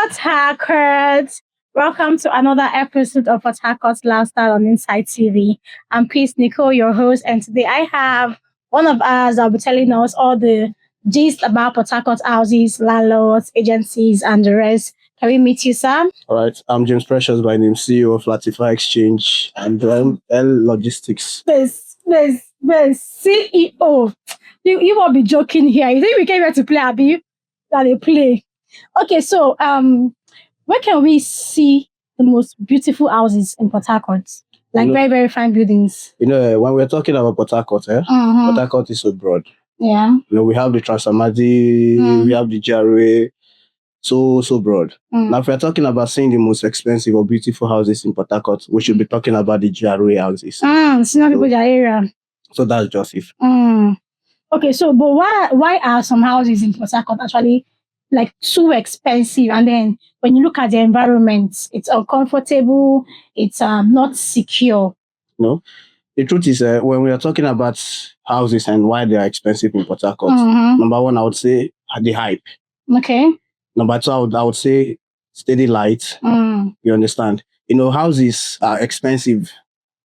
Port Harcourt. Welcome to another episode of Port Harcourt's Lifestyle on InsightTV. I'm Nicole, your host, and today I have one of us that will be telling us all the gist about Port Harcourt houses, landlords, agencies, and the rest. Can we meet you, Sam? All right, I'm James Precious by name, CEO of Latifah Exchange and L Logistics. CEO. You won't be joking here. You think we came here to play, Abi? That they play. Okay, so where can we see the most beautiful houses in Port Harcourt? Like very, very fine buildings. When we're talking about Port Harcourt, Port Harcourt is so broad. Yeah. We have the Transamadi, we have the GRA, so broad. Now, if we're talking about seeing the most expensive or beautiful houses in Port Harcourt, we should be talking about the GRA houses. It's not about the area. So that's just it. Okay, so but why are some houses in Port Harcourt actually like too expensive? And then when you look at the environment, it's uncomfortable, it's not secure. No, the truth is when we are talking about houses and why they are expensive in Port Harcourt, number one, I would say the hype. Okay. Number two, I would say steady light. You understand? Houses are expensive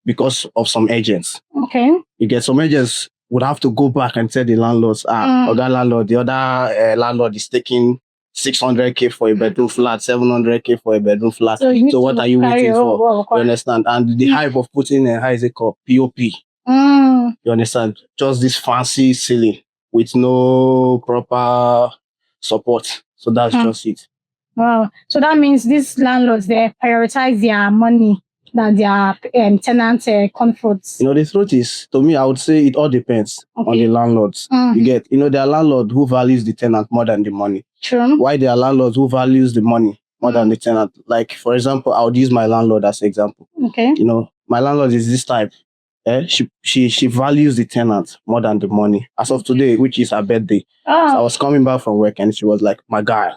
because of some agents. Okay. You get some agents would have to go back and tell the landlords, the other landlord is taking 600K for a bedroom flat, 700K for a bedroom flat. So what are you waiting for? You understand? And the hype of putting a how is it called? POP. You understand? Just this fancy ceiling with no proper support. So that's just it. Wow. So that means these landlords, they prioritize their money than their tenant comforts. The truth is, to me, I would say it all depends on the landlords. You get, there are landlords who values the tenant more than the money. True. Why there are landlords who values the money more than the tenant? Like, for example, I would use my landlord as an example. Okay. My landlord is this type. She values the tenant more than the money. As of today, which is her birthday, so I was coming back from work and she was like, my guy,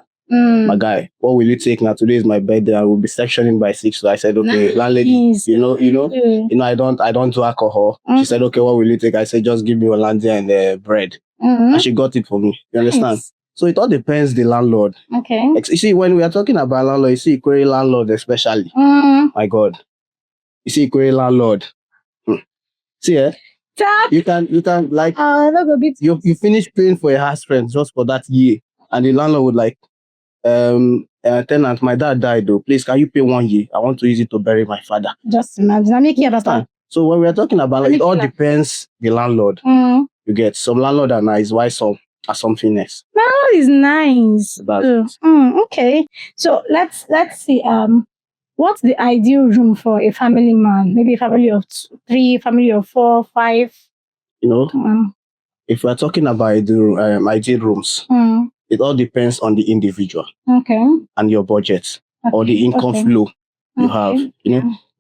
what will you take now? Today is my birthday. I will be sectioning by 6. So I said, okay, landlady, I don't do alcohol. She said, okay, what will you take? I said, just give me Hollandia and bread. And she got it for me. You understand? So it all depends the landlord. Okay. You see, when we are talking about landlord, you see query landlord especially. My God. You see query landlord. See, you can like you finish paying for a house rent just for that year, and the landlord would like, tenant, my dad died though. Please, can you pay 1 year? I want to use it to bury my father. Just imagine. I'm making understand. So when we are talking about it all depends the landlord. You get some landlord are nice, why some are something else. Landlord is nice. Okay. So let's see. What's the ideal room for a family man? Maybe a family of 3, family of 4, 5. If we're talking about the ideal rooms, it all depends on the individual. Okay. And your budget or the income flow you have.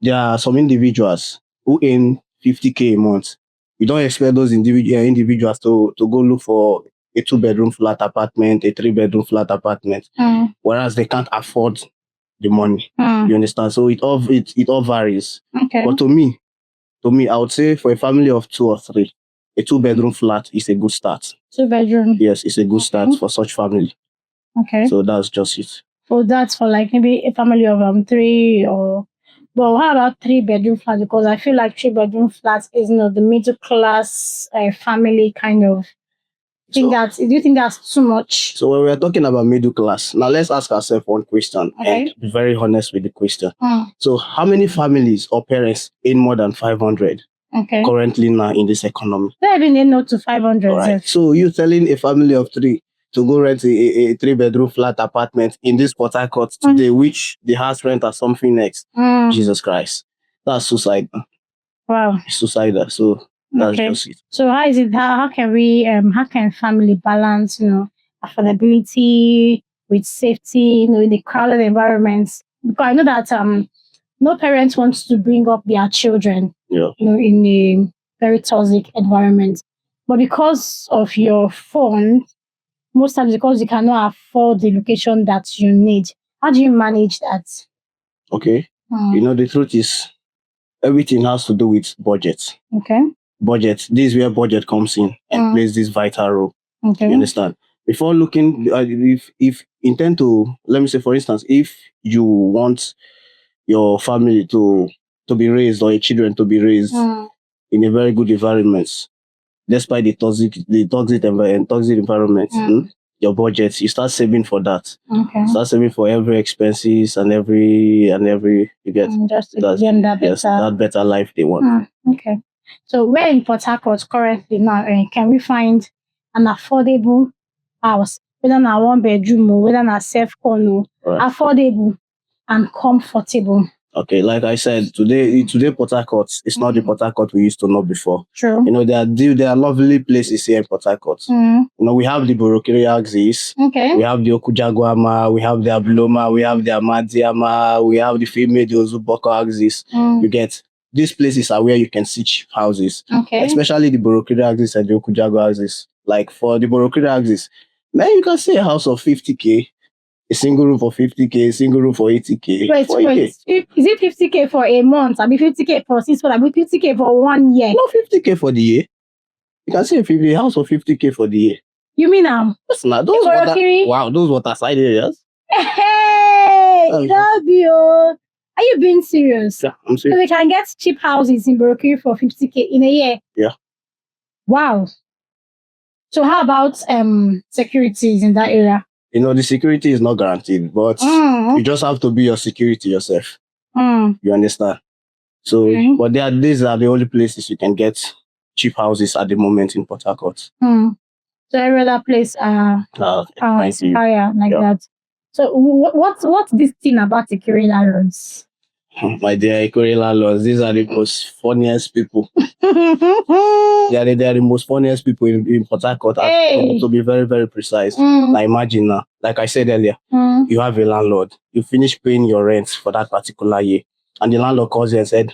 There are some individuals who earn 50K a month. You don't expect those individuals to go look for a 2-bedroom flat apartment, a 3-bedroom flat apartment, whereas they can't afford the money. You understand? So it all varies. Okay. But to me, I would say for a family of 2 or 3, a 2-bedroom flat is a good start. 2-bedroom. Yes, it's a good start for such family. Okay. So that's just it. So that's for like maybe a family of 3 or. But how about 3-bedroom flats? Because I feel like 3-bedroom flats is the middle class family kind of. Do you think that's too much? So when we're talking about middle class, now let's ask ourselves one question and be very honest with the question. So how many families or parents earn more than 500 currently now in this economy? They even know to 500. Right. So you telling a family of 3 to go rent a 3-bedroom flat apartment in this Port Harcourt today, which the house rent are something next. Jesus Christ. That's suicide. Wow. Suicidal. So that's just it. So how is it? How can we? How can family balance? Affordability with safety. In the crowded environments. Because I know that no parents wants to bring up their children. In a very toxic environment, but because of your phone, most times because you cannot afford the location that you need. How do you manage that? Okay. The truth is, everything has to do with budget. Okay. Budget. This is where budget comes in and plays this vital role. Okay. You understand? before looking, if intend to, let me say, for instance, if you want your family to be raised, or your children to be raised in a very good environment, despite the toxic environment, your budget, you start saving for that. Okay. Start saving for every expenses and every you get just to give them that better, that better life they want. Okay. So we're in Port Harcourt currently now. Can we find an affordable house, whether not 1 bedroom or whether not self-con, affordable and comfortable? Okay, like I said, today Port Harcourt is not the Port Harcourt we used to know before. True. You know, there are lovely places here in Port Harcourt. You know, we have the Borokiri axis. Okay. We have the Okujaguama, we have the Abloma, we have the Amadiama, we have the Female Ozuboko axis. You get, these places are where you can see cheap houses. Okay. Especially the Borokiri axis and the Okujagu axis. Like for the Borokiri axis, man, you can see a house of 50K. A single room for 50K, a single room for 80K. Wait. Is it 50K for a month? I mean 50K for 6 months? I mean 50K for 1 year? No, 50K for the year. You can see a house for 50K for the year. You mean That's not those those waterside areas. Hey, love you. Are you being serious? Yeah, I'm serious. So we can get cheap houses in Borokiri for 50K in a year. Yeah. Wow. So how about securities in that area? You know, the security is not guaranteed, but you just have to be your security yourself. You understand? So, but these are the only places you can get cheap houses at the moment in Port Harcourt. So every other place higher like that. So what's this thing about Ikere landlords? My dear Ikere landlords, these are the most funniest people. they are the most funniest people in Port Harcourt, to be very, very precise. Now imagine now, like I said earlier, you have a landlord, you finish paying your rent for that particular year, and the landlord calls you and said,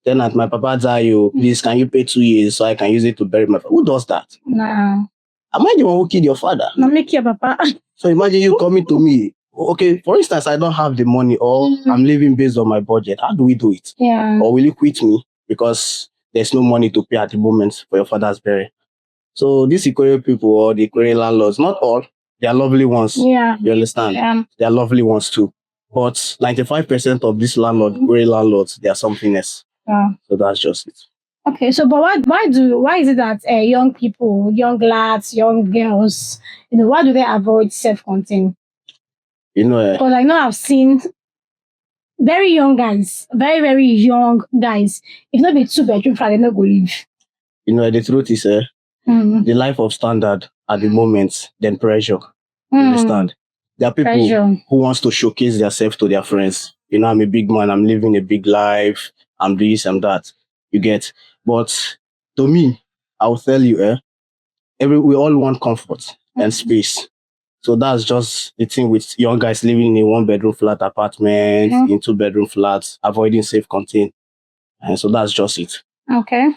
tenant, my papa died, please can you pay 2 years so I can use it to bury my father? Who does that? Nah. Am I the one who killed your father? No, make your papa. So imagine you coming to me. Okay, for instance, I don't have the money, or I'm living based on my budget. How do we do it? Yeah. Or will you quit me because there's no money to pay at the moment for your father's burial? So these Ikere people, or the Ikere landlords, not all, they are lovely ones. Yeah. You understand? They are lovely ones too. But 95% of these Ikere landlords, they are something else. Yeah. So that's just it. Okay, so but why is it that young people, young lads, young girls, why do they avoid self-contained? Because I know I've seen very young guys, very, very young guys. If not be 2 bedroom flat, they not go live. The truth is, the life of standard at the moment, then pressure. You understand? There are people who wants to showcase themselves to their friends. I'm a big man, I'm living a big life, I'm this, I'm that. You get? But to me, I'll tell you, we all want comfort and space. So that's just the thing with young guys living in a 1-bedroom flat apartment, in 2-bedroom flats, avoiding self-contained. And so that's just it. Okay.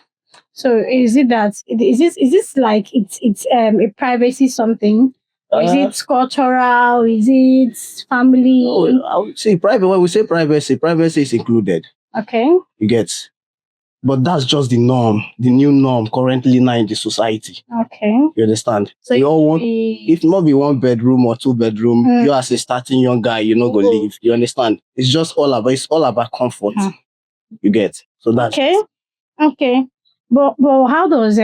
So is this like it's a privacy something? Or is it cultural? Is it family? No, I would say private. When we say privacy is included. Okay. You get? But that's just the norm, the new norm currently now in the society. Okay. You understand? So we all want, if not be 1 bedroom or 2 bedroom, you as a starting young guy, you're not gonna leave. You understand? It's all about comfort. You get? So that's okay. But how does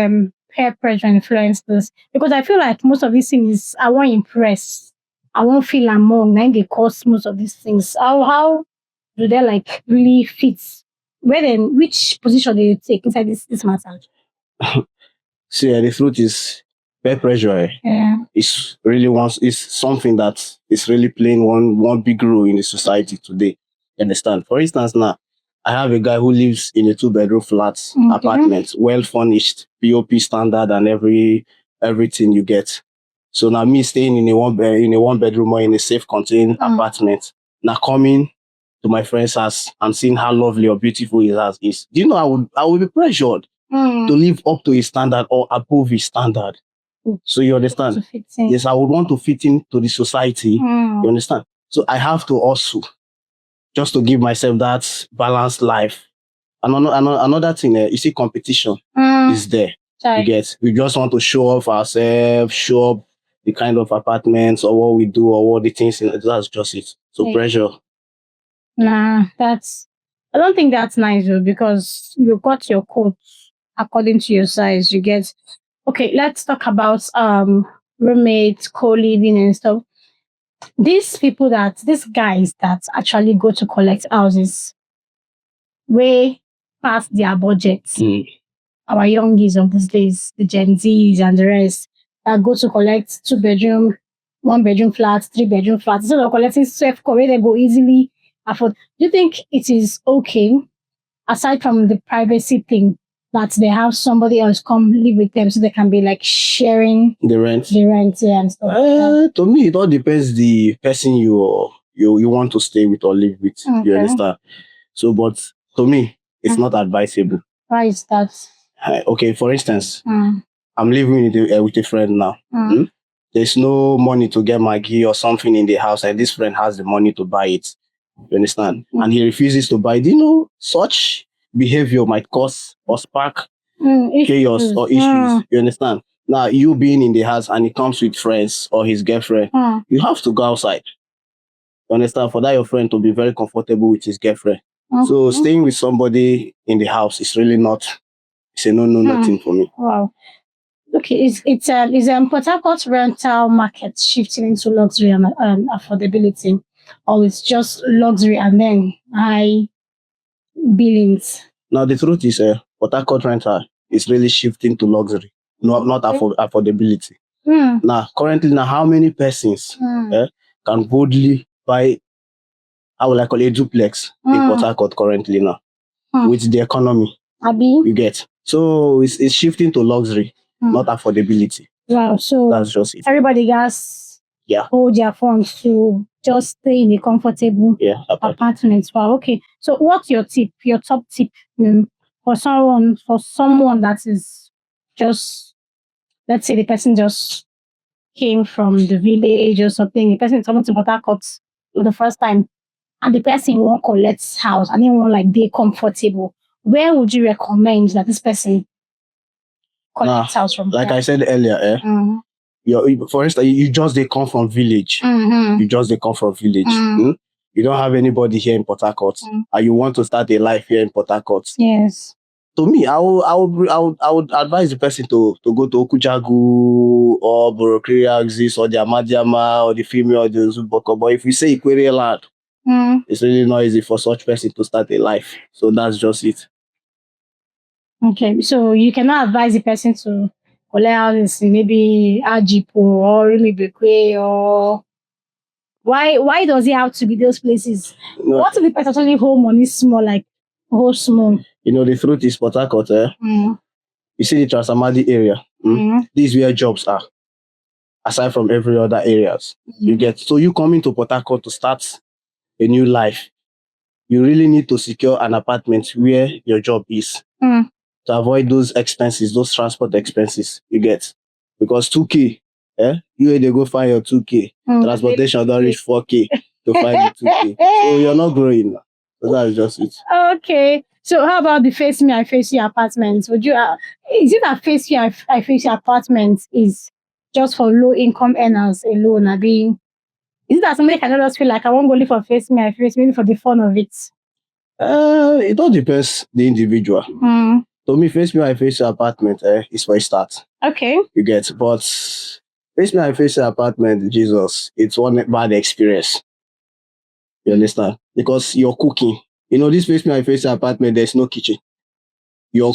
peer pressure influence this? Because I feel like most of these things I won't impress. I won't feel among. Then they cause most of these things. How do they like really fit? Which position do you take inside this matter? See, the truth is, peer pressure is something that is really playing one big role in the society today. You understand? For instance, now I have a guy who lives in a 2-bedroom flat apartment, well furnished, POP standard, and everything you get. So now me staying in a 1-bedroom or in a self-contained apartment, now coming to my friend's house and seeing how lovely or beautiful his house is. Do you know I would be pressured to live up to his standard or above his standard. So you understand? Yes, I would want to fit into the society. You understand? So I have to also just to give myself that balanced life. And another thing, you see, competition is there. You get? We just want to show off ourselves, show up the kind of apartments or what we do or what the things in that's just it. So pressure. Nah, I don't think that's nice though, because you got your coat according to your size. You get okay, let's talk about roommates, co-living and stuff. These guys that actually go to collect houses way past their budgets. Our youngies of these days, the Gen Zs and the rest, that go to collect 2-bedroom, 1-bedroom flats, 3-bedroom flats. Instead of collecting self-core where they go easily afford. Do you think it is okay, aside from the privacy thing, that they have somebody else come live with them so they can be like sharing the rent? Yeah, and stuff. To me, it all depends the person you want to stay with or live with. Okay. You understand? So, but to me, it's not advisable. Why is that? Okay, for instance, I'm living with a friend now. There's no money to get Maggie or something in the house, and this friend has the money to buy it. You understand? And he refuses to buy it. You know, such behavior might cause or spark chaos or issues. You understand? Now, you being in the house and he comes with friends or his girlfriend, you have to go outside. You understand? For that, your friend to be very comfortable with his girlfriend. So staying with somebody in the house is really not. It's a nothing for me. Wow. Okay, is Port Harcourt rental market shifting into luxury and affordability, or it's just luxury and then high billings? Now the truth is, Port Harcourt rental is really shifting to luxury, not affordability. Now, currently, how many persons can boldly buy, how will I call it, a duplex in Port Harcourt currently now with the economy? You get. So it's shifting to luxury, not affordability. Wow. So that's just it. Everybody has hold their funds to just stay in a comfortable apartment. Wow. Okay. So what's your top tip for someone that is just, let's say the person just came from the village or something, the person is coming to Port Harcourt for the first time, and the person won't collect house and they won't like be comfortable. Where would you recommend that this person collects house from? Like I said earlier, for instance, you just they come from village. You just they come from village. You don't have anybody here in Port Harcourt, and you want to start a life here in Port Harcourt. Yes. To me, I would advise the person to go to Okujagu or Borokiri Axis or the Amadiama or the female or the Zuboko. But if you say Ikwere land, it's really not easy for such person to start a life. So that's just it. Okay, so you cannot advise the person to collect houses in maybe Ajipo or Rimibekwe or why does it have to be those places? No. What if the person actually hold money small, like hold small? You know, the truth is Port Harcourt, you see the Transamadi area. This is where jobs are. Aside from every other areas. You get. So you coming to Port Harcourt to start a new life. You really need to secure an apartment where your job is. To avoid those expenses, those transport expenses, you get. Because 2K, you they go find your 2K. Transportation don't reach 4K to find the 2K. So you're not growing. So that's just it. Okay. So how about the Face Me, I Face You apartments? Would you is it that Face You, I Face You apartments is just for low income earners alone? Is it that somebody can just feel like I won't go live for Face Me, I Face Me for the fun of it? It all depends the individual. To me, Face Me, I Face Your apartment is for a start. Okay. You get, but Face Me, I Face Your apartment, Jesus, it's one bad experience. You understand? Because you're cooking. You know, this Face Me, I Face Your apartment, there's no kitchen. Your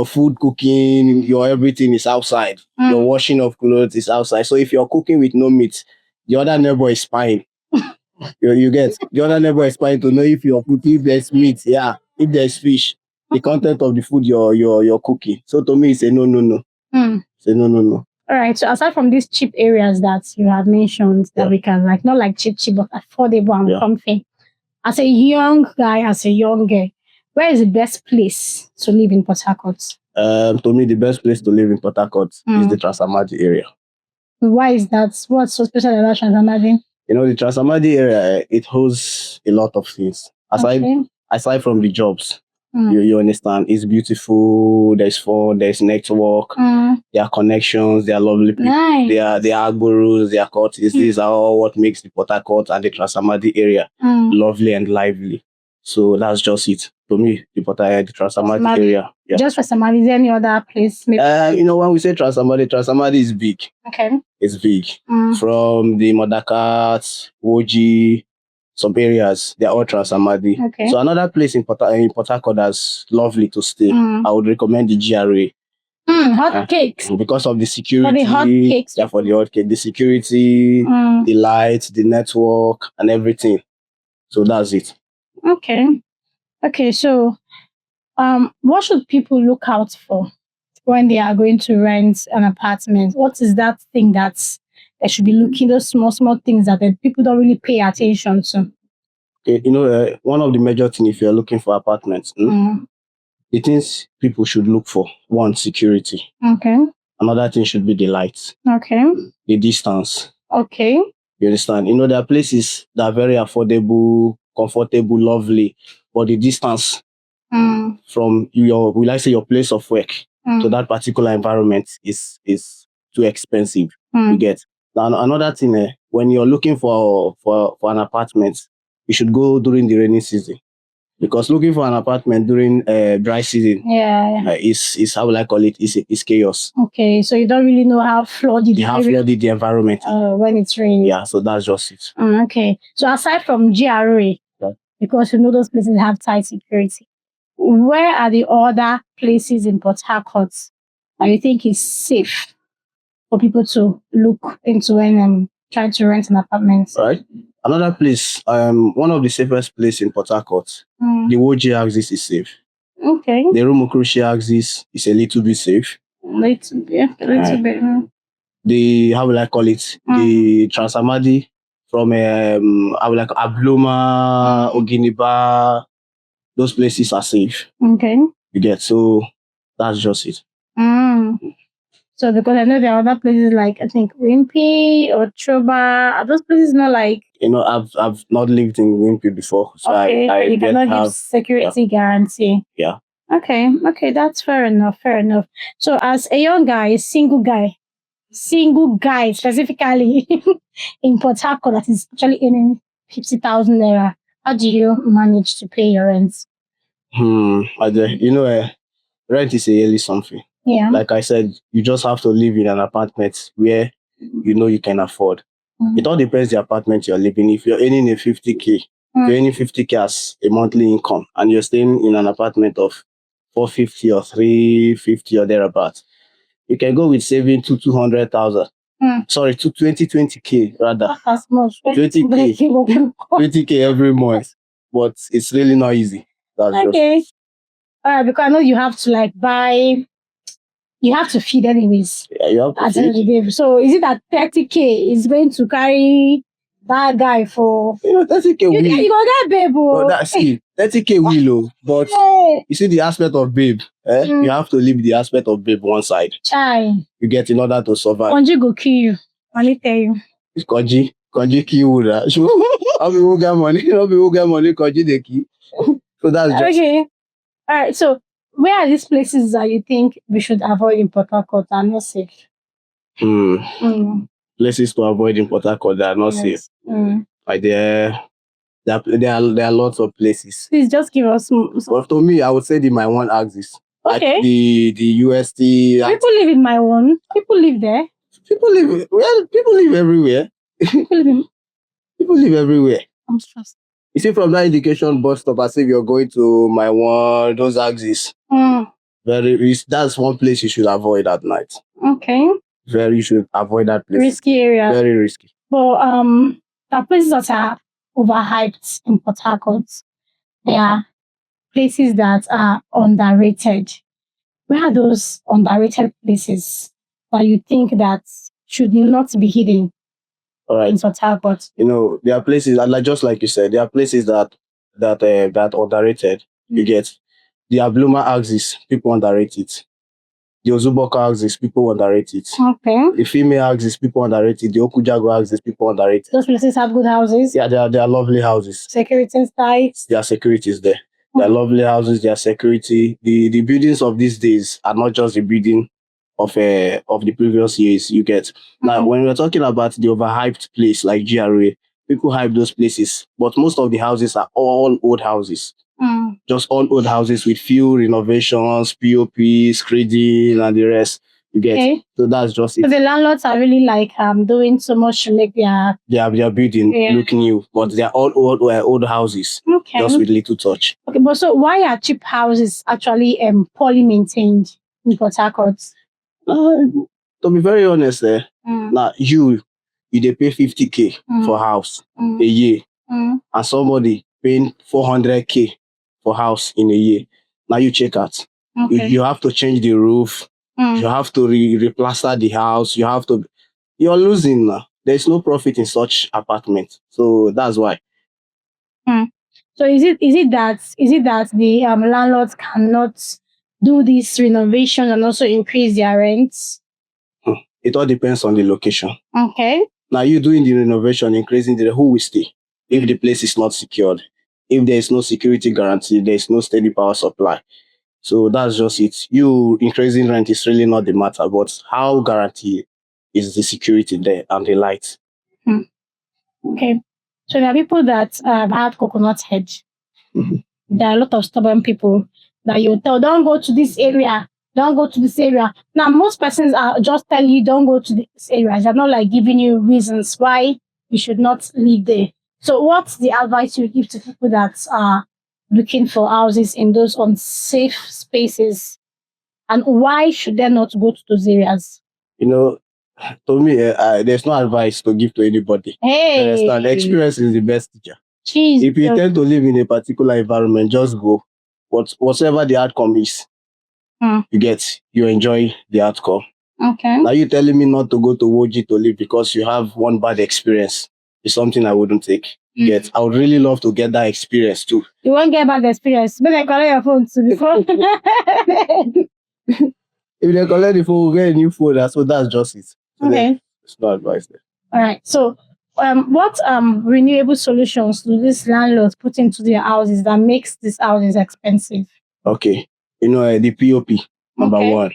food cooking, your everything is outside. Your washing of clothes is outside. So if you're cooking with no meat, the other neighbor is spying. you get, the other neighbor is spying to know if you're cooking, if there's meat, if there's fish, the content of the food you're cooking. So to me, it's a no. It's a no. All right. So aside from these cheap areas that you have mentioned, that we can like, not like cheap, but affordable and comfy. As a young guy, as a young girl, where is the best place to live in Port Harcourt? To me, the best place to live in Port Harcourt is the Transamadi area. Why is that? What's so special about Transamadi? You know, the Transamadi area, it holds a lot of things. Aside from the jobs, You understand? It's beautiful. There's fun. There's network. There are connections. There are lovely people. Nice. There are gurus. There are courts. These are all what makes the Port Harcourt and the Transamadi area lovely and lively. So that's just it. To me, the Transamadi area. Yeah. Just Transamadi, is there any other place? Maybe? When we say Transamadi is big. Okay. It's big. From the Madakat, Woji, some areas, they're all Transamadi. Okay. So another place in Port Harcourt that's lovely to stay, I would recommend the GRA. Hot cakes. Because of the security. For the hot cakes. Yeah, for the hot cake. The security, the lights, the network, and everything. So that's it. Okay. Okay, so what should people look out for when they are going to rent an apartment? What is that thing that they should be looking, those small things that people don't really pay attention to? Okay, one of the major things if you're looking for apartments, the things people should look for: one, security. Okay. Another thing should be the lights. Okay. The distance. Okay. You understand? There are places that are very affordable, comfortable, lovely, but the distance from your place of work to that particular environment is too expensive. You get. Now another thing, when you're looking for an apartment, you should go during the rainy season. Because looking for an apartment during dry season, is how will I call it? Is chaos. Okay, so you don't really know how flooded the environment when it's raining. Yeah, so that's just it. Okay, so aside from GRA, because those places have tight security, where are the other places in Port Harcourt that you think is safe for people to look into when trying to rent an apartment? Right. Another place, one of the safest places in Port Harcourt, the Woji axis is safe. Okay. The Rumokrushi axis is a little bit safe. A little bit. The, how will I call it? The Transamadi from I will like Abloma, Oginiba, those places are safe. Okay. You get, so that's just it. So because I know there are other places like I think Wimpy or Choba. Are those places not like? I've not lived in Wimpy before, so okay, you cannot give security guarantee. Yeah. Okay, that's fair enough. So as a young guy, single guy specifically in Port Harcourt that is actually earning 50,000 naira, how do you manage to pay your rent? Rent is a yearly something. Yeah. Like I said, you just have to live in an apartment where you can afford. It all depends the apartment you're living. If you're earning a 50K, if you're earning 50K as a monthly income and you're staying in an apartment of 450 or 350 or thereabouts, you can go with saving to 200,000. Sorry, to 20K rather. That's much. 20K. 20K every month. But it's really not easy. That's okay. All right, because I know you have to buy. You have to feed anyways. Yeah, you have to feed. At the end of the day. So is it that 30K is going to carry that guy for 30K you go get babe. No, that's it. 30K will, but you see the aspect of babe. You have to leave the aspect of babe one side. Chai. You get in order to survive. Konji go kill you. Let me tell you. It's Konji kill you. How people get money? Konji they kill. So that's just okay. All right. So where are these places that you think we should avoid in Port Harcourt that are not safe? Places to avoid in Port Harcourt that are not safe. Like there are lots of places. Please just give us some. But to me, I would say my one axis. Okay. Like the UST. People live in my one. People live there. People live everywhere. People live everywhere. I'm stressed. You see, from that indication bus stop, as if you're going to my one, those axes. That's one place you should avoid at night. Okay. You should avoid that place. Risky area. Very risky. But there are places that are overhyped in Port Harcourt. There are places that are underrated. Where are those underrated places that you think that should not be hidden? All right. In Port Harcourt. There are places just like you said, there are places that underrated. You get the Abloma axis, people underrate it. The Ozuboka axis, people underrate it. Okay. The female axis, people underrate it. The Okujago axis, people underrate it. Those places have good houses. Yeah, they are lovely houses. Security is tight. There are securities there. They're lovely houses, their security. The buildings of these days are not just the building of the previous years. You get now when we're talking about the overhyped place like GRA, people hype those places, but most of the houses are all old houses. Just all old houses with few renovations, POP, screeding, and the rest. You get so that's just it. So the landlords are really like doing so much like their building looking new, but they're all old houses. Just with little touch. Okay, but so why are cheap houses actually poorly maintained in Port Harcourt? To be very honest, now you they pay 50K for house a year, and somebody paying 400K for house in a year. Now you check out. You have to change the roof. You have to replaster the house. You're losing now. There's no profit in such apartment. So that's why. So is it that the landlords cannot do this renovation and also increase their rents? It all depends on the location. Okay. Now you doing the renovation, increasing who will stay if the place is not secured. If there is no security guarantee, there is no steady power supply. So that's just it. You increasing rent is really not the matter, but how guarantee is the security there and the light? Okay. So there are people that have coconut head. There are a lot of stubborn people that you tell, don't go to this area, don't go to this area. Now, most persons are just telling you, don't go to this area. They're not like giving you reasons why you should not live there. So what's the advice you give to people that are looking for houses in those unsafe spaces? And why should they not go to those areas? To me, there's no advice to give to anybody. The experience is the best teacher. Jeez, if you tend to live in a particular environment, just go. Whatever the outcome is, you enjoy the outcome. Okay. Now you telling me not to go to Woji to live because you have one bad experience is something I wouldn't take. I would really love to get that experience too. You won't get bad experience. But they collect your phone too before. If they collect the phone, we'll get a new phone. So that's just it. So it's no advice there. All right. So what renewable solutions do these landlords put into their houses that makes these houses expensive? Okay. The POP, number one.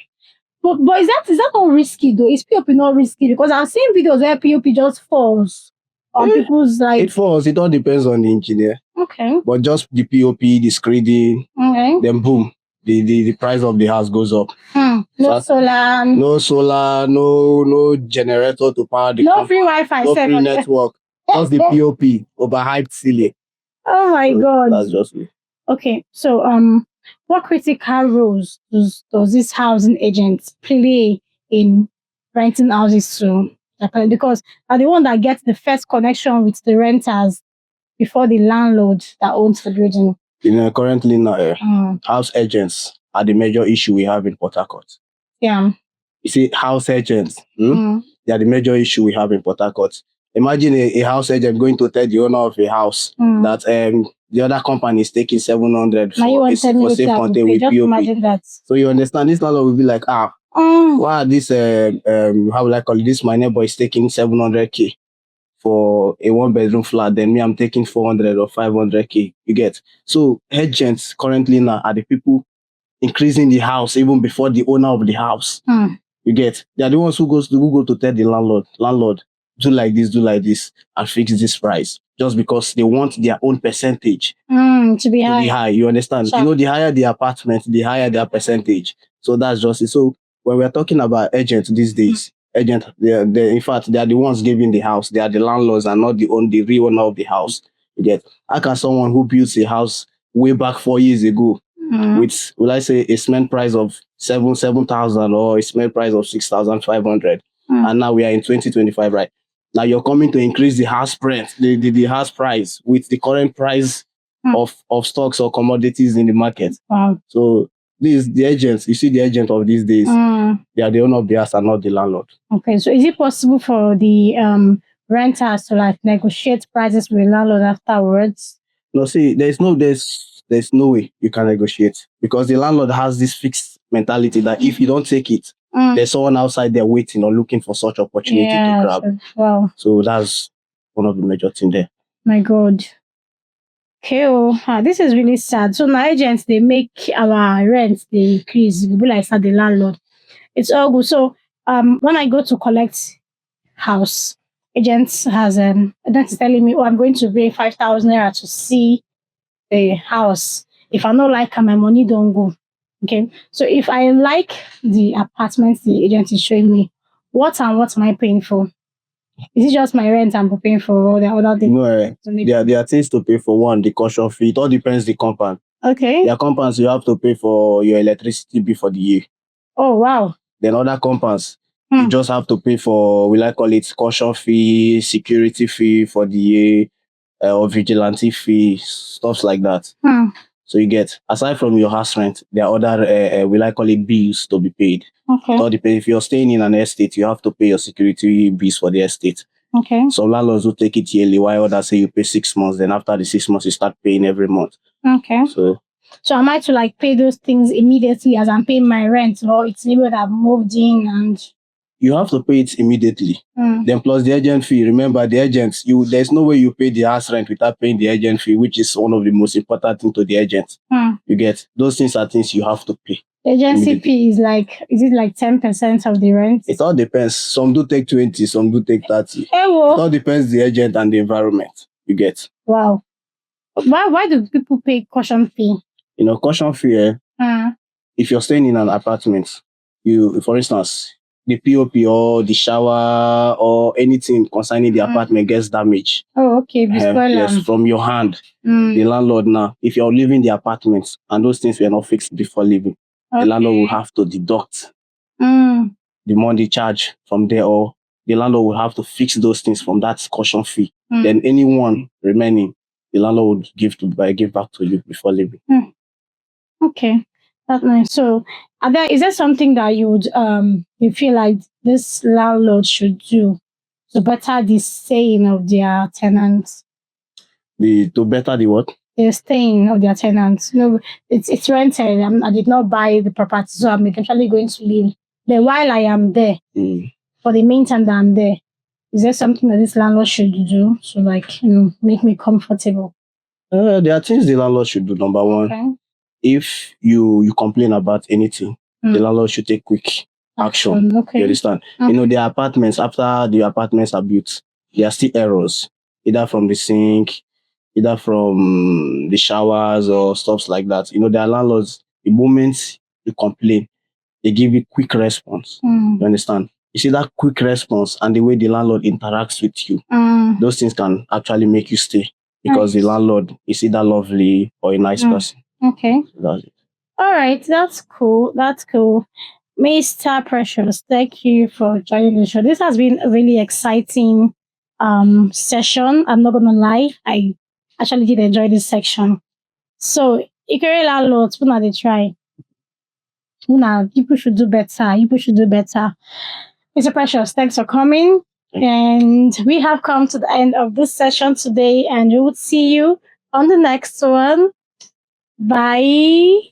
But is that not risky though? Is POP not risky? Because I've seen videos where POP just falls on people's like. It falls. It all depends on the engineer. Okay. But just the POP, the screeding, then boom, the price of the house goes up. No solar. No generator to power the no free Wi-Fi. No free network. Just the POP, overhyped ceiling. Oh my God. That's just me. Okay, so what critical roles does this housing agent play in renting houses to? Because are the one that gets the first connection with the renters before the landlord that owns the building. Currently now, house agents are the major issue we have in Port Harcourt. Yeah. You see, house agents, they are the major issue we have in Port Harcourt. Imagine a house agent going to tell the owner of a house that the other company is taking 700 for safe content with POP. Imagine that. So you understand, this landlord will be like, why this how will I call it? This my neighbor is taking 700K for a 1-bedroom flat, then me I'm taking 400 or 500K. You get? So agents currently now are the people increasing the house even before the owner of the house. You get? They are the ones who go to tell the landlord, do like this, and fix this price. Just because they want their own percentage to be high. You understand? Sure. The higher the apartment, the higher their percentage. So that's just it. So when we're talking about agents these days, in fact, they are the ones giving the house. They are the landlords and not the real owner of the house. You get? How can someone who built a house way back 4 years ago with, will I say, a cement price of 7,000 or a cement price of 6,500, and now we are in 2025, right? Now you're coming to increase the house rent, the house price with the current price of stocks or commodities in the market. So the agents, you see the agent of these days, they are the owner of the house and not the landlord. Okay, so is it possible for the renters to like negotiate prices with the landlord afterwards? No, see, there's no way you can negotiate because the landlord has this fixed mentality that if you don't take it, there's someone outside there waiting or looking for such opportunity to grab. Wow. So that's one of the major things there. My God. Okay, this is really sad. So now agents they make our rent they increase. We be like start the landlord. It's all good. So when I go to collect house, agents is telling me, oh, I'm going to pay 5,000 naira to see the house. If I don't like my money don't go. Okay. So if I like the apartments the agent is showing me, what am I paying for? Is it just my rent I'm paying for or the other thing? No, there are things to pay for. One, the caution fee. It all depends the compound. Okay. There are compounds you have to pay for your electricity bill for the year. Oh wow. Then other compounds, you just have to pay for, will I call it caution fee, security fee for the year, or vigilante fee, stuff like that. So you get, aside from your house rent, there are other, will I call it bills to be paid. Okay. It all depends. If you're staying in an estate, you have to pay your security bills for the estate. Okay. So landlords will take it yearly, while others say you pay 6 months. Then after the 6 months, you start paying every month. Okay. So am I to like pay those things immediately as I'm paying my rent, or it's maybe that I've moved in and you have to pay it immediately. Then plus the agent fee. Remember the agents, there's no way you pay the house rent without paying the agent fee, which is one of the most important things to the agent. You get, those things are things you have to pay. The agency fee is it like 10% of the rent? It all depends. Some do take 20, some do take 30. It Well, all depends the agent and the environment. You get. Wow. Why do people pay caution fee? Caution fee, if you're staying in an apartment, for instance, the POP or the shower or anything concerning the apartment gets damaged. Oh, okay. Yes, from your hand. The landlord now, if you're leaving the apartment and those things were not fixed before leaving, the landlord will have to deduct the money charge from there, or the landlord will have to fix those things from that caution fee. Then anyone remaining, the landlord would give back to you before leaving. Okay, that's nice. So, is there something that you feel like this landlord should do to better the staying of their tenants? To better the what? The staying of their tenants. It's rented. I did not buy the property, so I'm eventually going to live there while I am there. For the meantime that I'm there, is there something that this landlord should do to make me comfortable? There are things the landlord should do. Number one, if you complain about anything, the landlord should take quick action. You understand? The apartments, after the apartments are built, there are still errors, either from the sink, either from the showers or stuff like that. There are landlords, the moment you complain, they give you quick response. You understand? You see that quick response and the way the landlord interacts with you, those things can actually make you stay, because the landlord is either lovely or a nice person. Okay. That's it. All right, that's cool. Mr. Precious, thank you for joining the show. This has been a really exciting session. I'm not gonna lie, I actually did enjoy this section. So, Ikere landlords, when they try, people should do better. People should do better. Mr. Precious, thanks for coming. And we have come to the end of this session today, and we will see you on the next one. Bye.